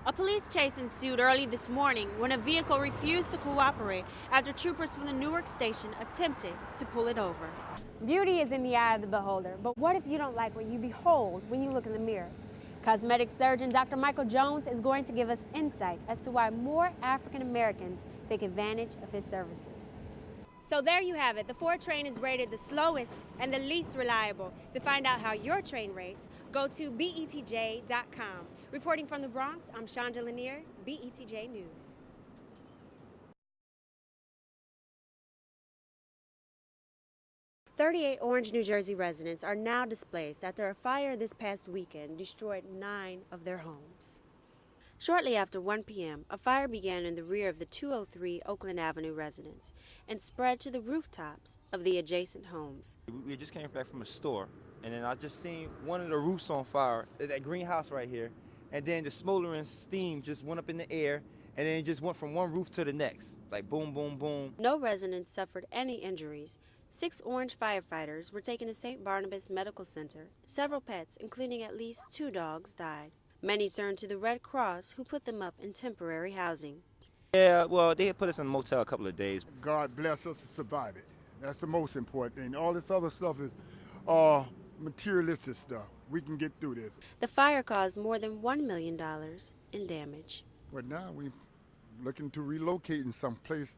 A police chase ensued early this morning when a vehicle refused to cooperate after troopers from the Newark station attempted to pull it over. Beauty is in the eye of the beholder, but what if you don't like what you behold when you look in the mirror? Cosmetic surgeon Dr. Michael Jones is going to give us insight as to why more African Americans take advantage of his services. So there you have it. The Ford train is rated the slowest and the least reliable. To find out how your train rates, go to betj.com. Reporting from the Bronx, I'm Chandra Lanier, BETJ News. 38 Orange, New Jersey residents are now displaced after a fire this past weekend destroyed 9 of their homes. Shortly after 1 p.m., a fire began in the rear of the 203 Oakland Avenue residence and spread to the rooftops of the adjacent homes. We just came back from a store, and then I just seen one of the roofs on fire, that greenhouse right here, and then the smoldering steam just went up in the air, and then it just went from one roof to the next, like boom, boom, boom. No residents suffered any injuries. 6 Orange firefighters were taken to St. Barnabas Medical Center. Several pets, including at least 2 dogs, died. Many turned to the Red Cross, who put them up in temporary housing. Yeah, well, they had put us in a motel a couple of days. God bless us to survive it. That's the most important thing. All this other stuff is materialistic stuff. We can get through this. The fire caused more than $1 million in damage. But now we're looking to relocate in some place,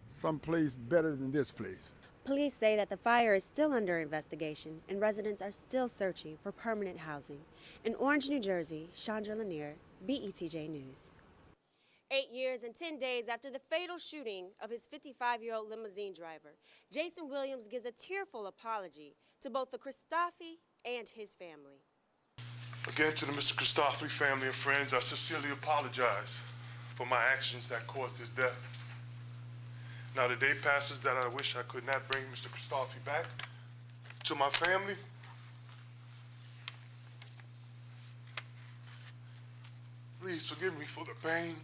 someplace better than this place. Police say that the fire is still under investigation and residents are still searching for permanent housing. In Orange, New Jersey, Chandra Lanier, BETJ News. 8 years and 10 days after the fatal shooting of his 55-year-old limousine driver, Jason Williams gives a tearful apology to both the Christophe and his family. Again, to the Mr. Christophe family and friends, I sincerely apologize for my actions that caused his death. Now the day passes that I wish I could not bring Mr. Christophe back. To my family, please forgive me for the pain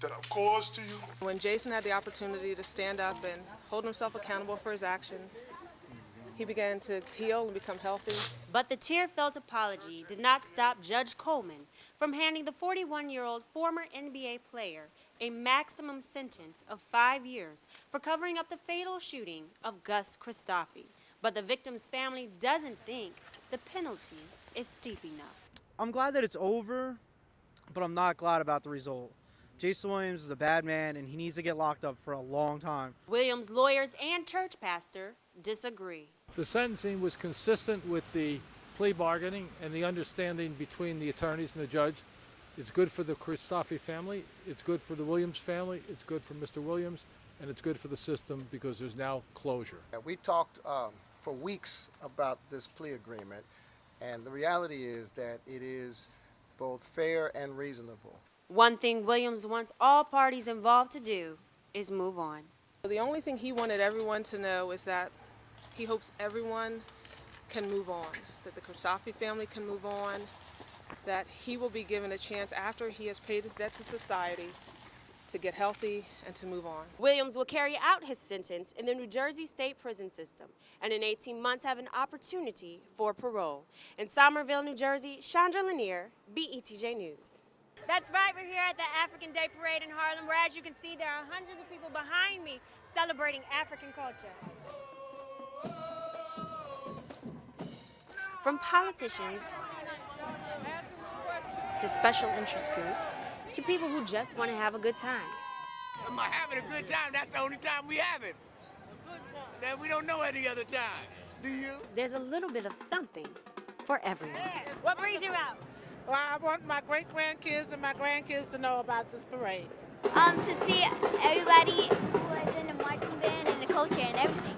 that I've caused to you. When Jason had the opportunity to stand up and hold himself accountable for his actions, he began to heal and become healthy. But the tear-filled apology did not stop Judge Coleman from handing the 41-year-old former NBA player a maximum sentence of 5 years for covering up the fatal shooting of Gus Christophe. But the victim's family doesn't think the penalty is steep enough. I'm glad that it's over, but I'm not glad about the result. Jason Williams is a bad man, and he needs to get locked up for a long time. Williams' lawyers and church pastor disagree. The sentencing was consistent with the plea bargaining and the understanding between the attorneys and the judge. It's good for the Christophe family, it's good for the Williams family, it's good for Mr. Williams, and it's good for the system because there's now closure. We talked for weeks about this plea agreement, and the reality is that it is both fair and reasonable. One thing Williams wants all parties involved to do is move on. The only thing he wanted everyone to know is that he hopes everyone can move on, that the Christophe family can move on, that he will be given a chance after he has paid his debt to society to get healthy and to move on. Williams will carry out his sentence in the New Jersey State Prison System and in 18 months have an opportunity for parole. In Somerville, New Jersey, Chandra Lanier, BETJ News. That's right, we're here at the African Day Parade in Harlem, where as you can see there are hundreds of people behind me celebrating African culture. From politicians to special interest groups, to people who just want to have a good time. Am I having a good time? That's the only time we have it. That we don't know any other time. Do you? There's a little bit of something for everyone. What brings you out? Well, I want my great-grandkids and my grandkids to know about this parade. To see everybody who is in the marching band and the culture and everything.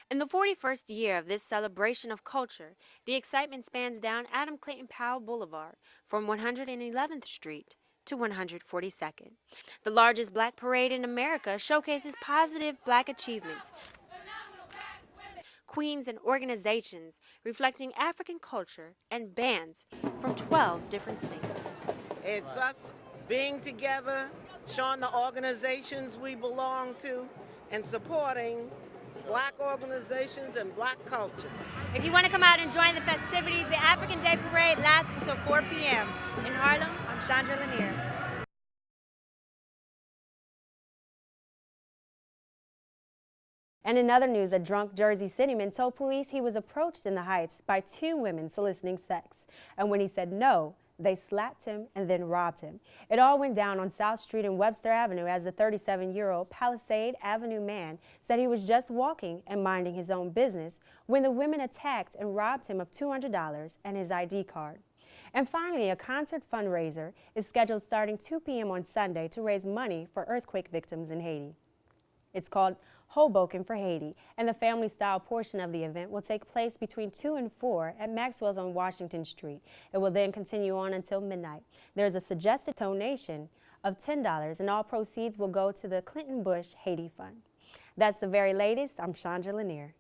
In the 41st year of this celebration of culture, the excitement spans down Adam Clayton Powell Boulevard from 111th Street to 142nd. The largest black parade in America showcases positive black achievements, queens and organizations reflecting African culture, and bands from 12 different states. It's us being together, showing the organizations we belong to, and supporting black organizations and black culture. If you want to come out and join the festivities, the African Day Parade lasts until 4 p.m. In Harlem, I'm Chandra Lanier. And in other news, a drunk Jersey Cityman told police he was approached in the Heights by two women soliciting sex. And when he said no, they slapped him and then robbed him. It all went down on South Street and Webster Avenue as the 37-year-old Palisade Avenue man said he was just walking and minding his own business when the women attacked and robbed him of $200 and his ID card. And finally, a concert fundraiser is scheduled starting 2 p.m. on Sunday to raise money for earthquake victims in Haiti. It's called Hoboken for Haiti, and the family-style portion of the event will take place between 2 and 4 at Maxwell's on Washington Street. It will then continue on until midnight. There's a suggested donation of $10, and all proceeds will go to the Clinton Bush Haiti Fund. That's the very latest. I'm Chandra Lanier.